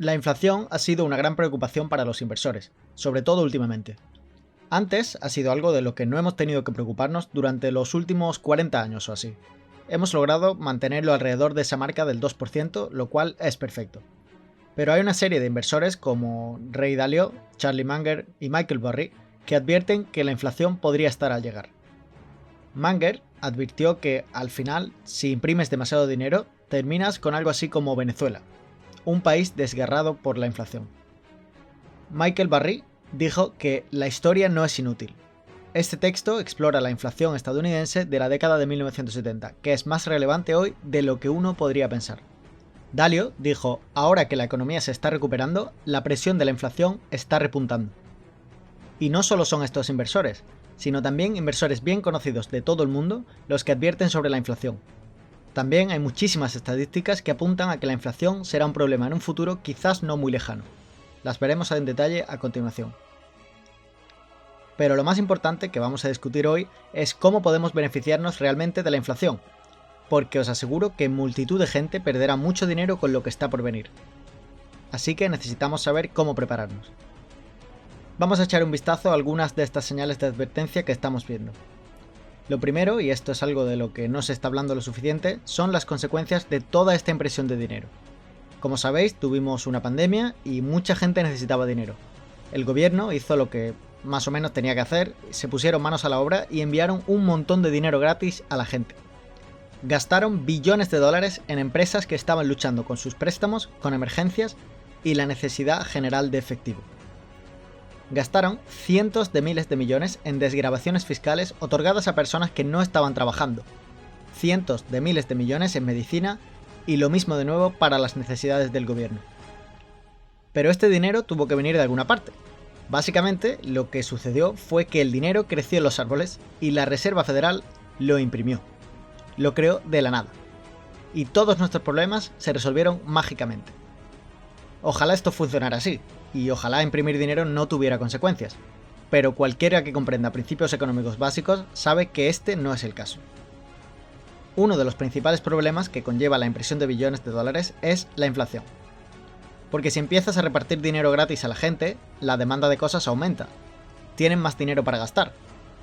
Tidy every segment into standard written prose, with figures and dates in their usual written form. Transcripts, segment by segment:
La inflación ha sido una gran preocupación para los inversores, sobre todo últimamente. Antes ha sido algo de lo que no hemos tenido que preocuparnos durante los últimos 40 años o así. Hemos logrado mantenerlo alrededor de esa marca del 2%, lo cual es perfecto. Pero hay una serie de inversores como Ray Dalio, Charlie Munger y Michael Burry que advierten que la inflación podría estar al llegar. Munger advirtió que, al final, si imprimes demasiado dinero, terminas con algo así como Venezuela, un país desgarrado por la inflación. Michael Burry dijo que la historia no es inútil. Este texto explora la inflación estadounidense de la década de 1970, que es más relevante hoy de lo que uno podría pensar. Dalio dijo, ahora que la economía se está recuperando, la presión de la inflación está repuntando. Y no solo son estos inversores, sino también inversores bien conocidos de todo el mundo los que advierten sobre la inflación. También hay muchísimas estadísticas que apuntan a que la inflación será un problema en un futuro quizás no muy lejano. Las veremos en detalle a continuación. Pero lo más importante que vamos a discutir hoy es cómo podemos beneficiarnos realmente de la inflación, porque os aseguro que multitud de gente perderá mucho dinero con lo que está por venir. Así que necesitamos saber cómo prepararnos. Vamos a echar un vistazo a algunas de estas señales de advertencia que estamos viendo. Lo primero, y esto es algo de lo que no se está hablando lo suficiente, son las consecuencias de toda esta impresión de dinero. Como sabéis, tuvimos una pandemia y mucha gente necesitaba dinero. El gobierno hizo lo que más o menos tenía que hacer, se pusieron manos a la obra y enviaron un montón de dinero gratis a la gente. Gastaron billones de dólares en empresas que estaban luchando con sus préstamos, con emergencias y la necesidad general de efectivo. Gastaron cientos de miles de millones en desgravaciones fiscales otorgadas a personas que no estaban trabajando, cientos de miles de millones en medicina y lo mismo de nuevo para las necesidades del gobierno. Pero este dinero tuvo que venir de alguna parte. Básicamente, lo que sucedió fue que el dinero creció en los árboles y la Reserva Federal lo imprimió. Lo creó de la nada. Y todos nuestros problemas se resolvieron mágicamente. Ojalá esto funcionara así, y ojalá imprimir dinero no tuviera consecuencias. Pero cualquiera que comprenda principios económicos básicos sabe que este no es el caso. Uno de los principales problemas que conlleva la impresión de billones de dólares es la inflación. Porque si empiezas a repartir dinero gratis a la gente, la demanda de cosas aumenta. Tienen más dinero para gastar.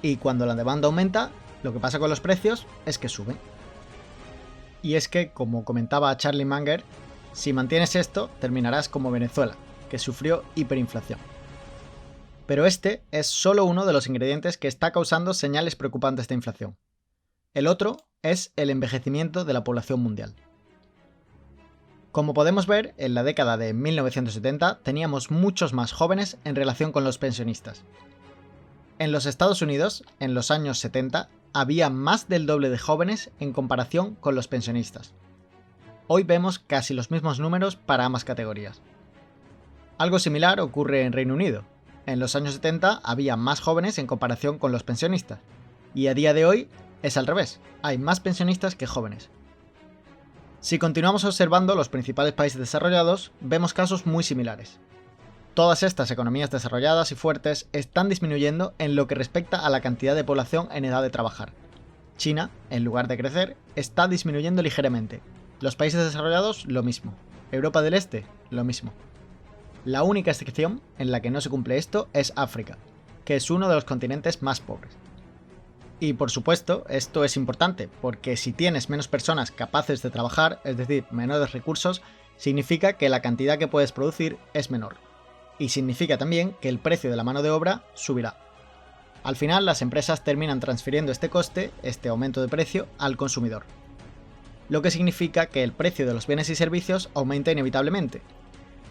Y cuando la demanda aumenta, lo que pasa con los precios es que suben. Y es que, como comentaba Charlie Munger, si mantienes esto, terminarás como Venezuela, que sufrió hiperinflación. Pero este es solo uno de los ingredientes que está causando señales preocupantes de inflación. El otro es el envejecimiento de la población mundial. Como podemos ver, en la década de 1970 teníamos muchos más jóvenes en relación con los pensionistas. En los Estados Unidos, en los años 70, había más del doble de jóvenes en comparación con los pensionistas. Hoy vemos casi los mismos números para ambas categorías. Algo similar ocurre en Reino Unido. En los años 70 había más jóvenes en comparación con los pensionistas. Y a día de hoy es al revés, hay más pensionistas que jóvenes. Si continuamos observando los principales países desarrollados, vemos casos muy similares. Todas estas economías desarrolladas y fuertes están disminuyendo en lo que respecta a la cantidad de población en edad de trabajar. China, en lugar de crecer, está disminuyendo ligeramente. Los países desarrollados, lo mismo. Europa del Este, lo mismo. La única excepción en la que no se cumple esto es África, que es uno de los continentes más pobres. Y por supuesto, esto es importante, porque si tienes menos personas capaces de trabajar, es decir, menores recursos, significa que la cantidad que puedes producir es menor. Y significa también que el precio de la mano de obra subirá. Al final, las empresas terminan transfiriendo este coste, este aumento de precio, al consumidor. Lo que significa que el precio de los bienes y servicios aumenta inevitablemente,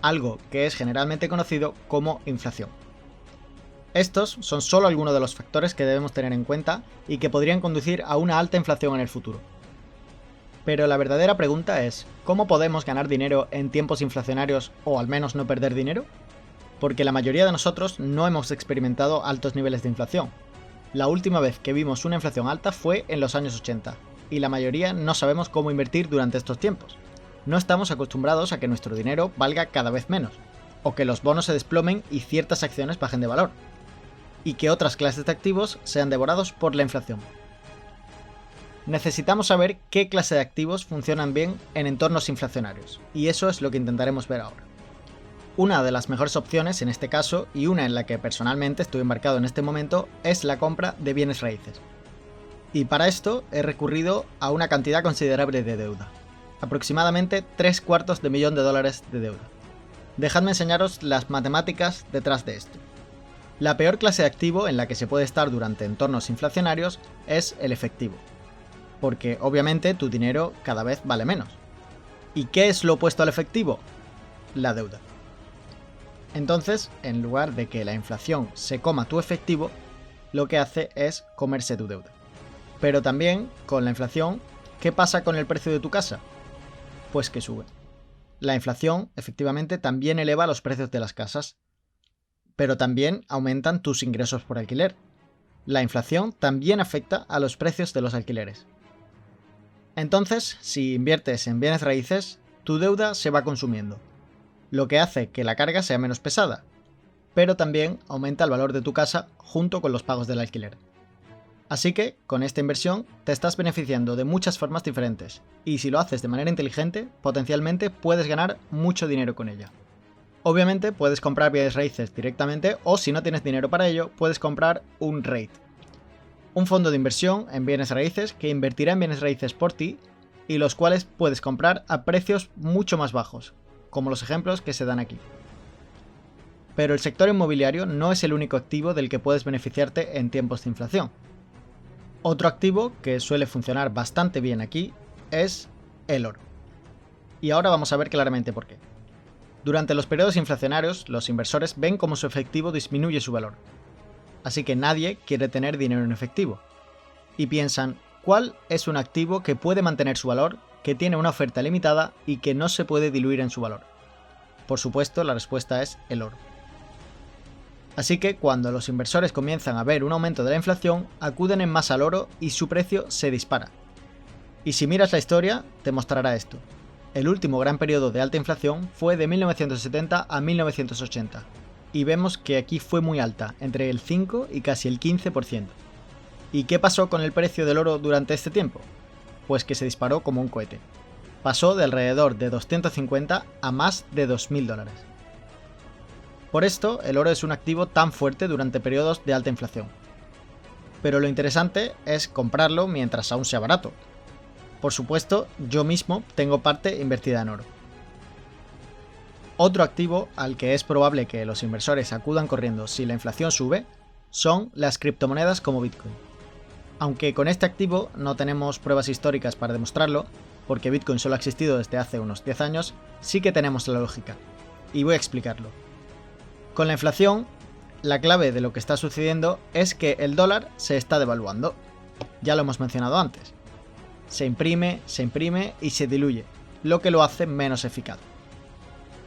algo que es generalmente conocido como inflación. Estos son solo algunos de los factores que debemos tener en cuenta y que podrían conducir a una alta inflación en el futuro. Pero la verdadera pregunta es, ¿cómo podemos ganar dinero en tiempos inflacionarios o al menos no perder dinero? Porque la mayoría de nosotros no hemos experimentado altos niveles de inflación. La última vez que vimos una inflación alta fue en los años 80, y la mayoría no sabemos cómo invertir durante estos tiempos. No estamos acostumbrados a que nuestro dinero valga cada vez menos, o que los bonos se desplomen y ciertas acciones bajen de valor, y que otras clases de activos sean devorados por la inflación. Necesitamos saber qué clase de activos funcionan bien en entornos inflacionarios, y eso es lo que intentaremos ver ahora. Una de las mejores opciones en este caso, y una en la que personalmente estoy embarcado en este momento, es la compra de bienes raíces. Y para esto he recurrido a una cantidad considerable de deuda, aproximadamente $750 000 de deuda. Dejadme enseñaros las matemáticas detrás de esto. La peor clase de activo en la que se puede estar durante entornos inflacionarios es el efectivo, porque obviamente tu dinero cada vez vale menos. ¿Y qué es lo opuesto al efectivo? La deuda. Entonces, en lugar de que la inflación se coma tu efectivo, lo que hace es comerse tu deuda. Pero también, con la inflación, ¿qué pasa con el precio de tu casa? Pues que sube. La inflación, efectivamente, también eleva los precios de las casas, pero también aumentan tus ingresos por alquiler. La inflación también afecta a los precios de los alquileres. Entonces, si inviertes en bienes raíces, tu deuda se va consumiendo, lo que hace que la carga sea menos pesada, pero también aumenta el valor de tu casa junto con los pagos del alquiler. Así que, con esta inversión, te estás beneficiando de muchas formas diferentes, y si lo haces de manera inteligente, potencialmente puedes ganar mucho dinero con ella. Obviamente puedes comprar bienes raíces directamente, o si no tienes dinero para ello, puedes comprar un REIT, un fondo de inversión en bienes raíces que invertirá en bienes raíces por ti, y los cuales puedes comprar a precios mucho más bajos, como los ejemplos que se dan aquí. Pero el sector inmobiliario no es el único activo del que puedes beneficiarte en tiempos de inflación. Otro activo que suele funcionar bastante bien aquí es el oro. Y ahora vamos a ver claramente por qué. Durante los periodos inflacionarios, los inversores ven cómo su efectivo disminuye su valor. Así que nadie quiere tener dinero en efectivo. Y piensan, ¿cuál es un activo que puede mantener su valor, que tiene una oferta limitada y que no se puede diluir en su valor? Por supuesto, la respuesta es el oro. Así que cuando los inversores comienzan a ver un aumento de la inflación, acuden en masa al oro y su precio se dispara. Y si miras la historia, te mostrará esto. El último gran periodo de alta inflación fue de 1970 a 1980, y vemos que aquí fue muy alta, entre el 5 y casi el 15%. ¿Y qué pasó con el precio del oro durante este tiempo? Pues que se disparó como un cohete. Pasó de alrededor de 250 a más de $2000. Por esto, el oro es un activo tan fuerte durante periodos de alta inflación. Pero lo interesante es comprarlo mientras aún sea barato. Por supuesto, yo mismo tengo parte invertida en oro. Otro activo al que es probable que los inversores acudan corriendo si la inflación sube son las criptomonedas como Bitcoin. Aunque con este activo no tenemos pruebas históricas para demostrarlo, porque Bitcoin solo ha existido desde hace unos 10 años, sí que tenemos la lógica. Y voy a explicarlo. Con la inflación, la clave de lo que está sucediendo es que el dólar se está devaluando. Ya lo hemos mencionado antes. Se imprime y se diluye, lo que lo hace menos eficaz.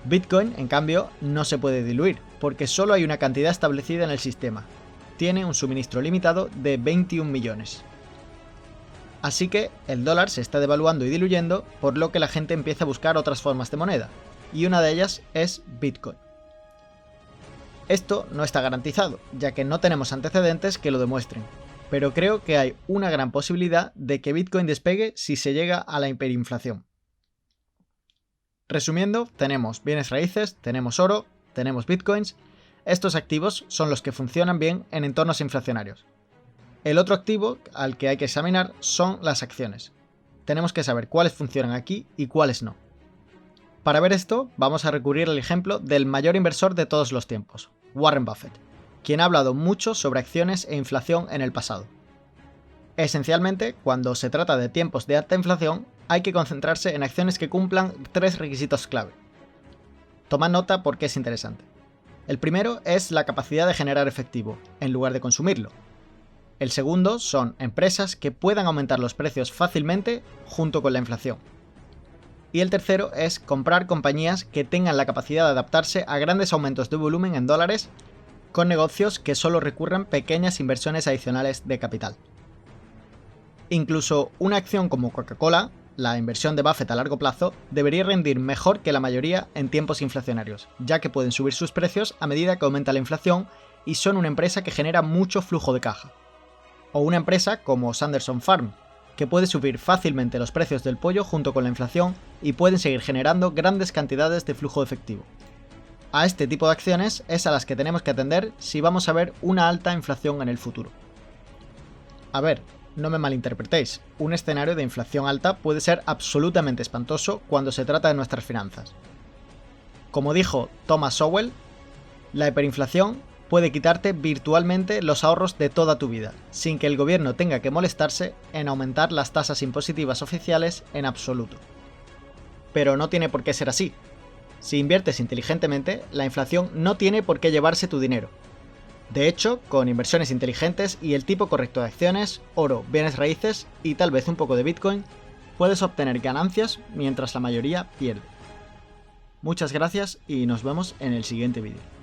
Bitcoin, en cambio, no se puede diluir, porque solo hay una cantidad establecida en el sistema. Tiene un suministro limitado de 21 millones. Así que el dólar se está devaluando y diluyendo, por lo que la gente empieza a buscar otras formas de moneda, y una de ellas es Bitcoin. Esto no está garantizado, ya que no tenemos antecedentes que lo demuestren, pero creo que hay una gran posibilidad de que Bitcoin despegue si se llega a la hiperinflación. Resumiendo, tenemos bienes raíces, tenemos oro, tenemos bitcoins. Estos activos son los que funcionan bien en entornos inflacionarios. El otro activo al que hay que examinar son las acciones. Tenemos que saber cuáles funcionan aquí y cuáles no. Para ver esto, vamos a recurrir al ejemplo del mayor inversor de todos los tiempos, Warren Buffett, quien ha hablado mucho sobre acciones e inflación en el pasado. Esencialmente, cuando se trata de tiempos de alta inflación, hay que concentrarse en acciones que cumplan 3 requisitos clave. Tomad nota porque es interesante. El primero es la capacidad de generar efectivo, en lugar de consumirlo. El segundo son empresas que puedan aumentar los precios fácilmente junto con la inflación. Y el tercero es comprar compañías que tengan la capacidad de adaptarse a grandes aumentos de volumen en dólares con negocios que solo recurran pequeñas inversiones adicionales de capital. Incluso una acción como Coca-Cola, la inversión de Buffett a largo plazo, debería rendir mejor que la mayoría en tiempos inflacionarios, ya que pueden subir sus precios a medida que aumenta la inflación y son una empresa que genera mucho flujo de caja. O una empresa como Sanderson Farm, que puede subir fácilmente los precios del pollo junto con la inflación y pueden seguir generando grandes cantidades de flujo efectivo. A este tipo de acciones es a las que tenemos que atender si vamos a ver una alta inflación en el futuro. A ver, no me malinterpretéis, un escenario de inflación alta puede ser absolutamente espantoso cuando se trata de nuestras finanzas. Como dijo Thomas Sowell, la hiperinflación puede quitarte virtualmente los ahorros de toda tu vida, sin que el gobierno tenga que molestarse en aumentar las tasas impositivas oficiales en absoluto. Pero no tiene por qué ser así. Si inviertes inteligentemente, la inflación no tiene por qué llevarse tu dinero. De hecho, con inversiones inteligentes y el tipo correcto de acciones, oro, bienes raíces y tal vez un poco de Bitcoin, puedes obtener ganancias mientras la mayoría pierde. Muchas gracias y nos vemos en el siguiente vídeo.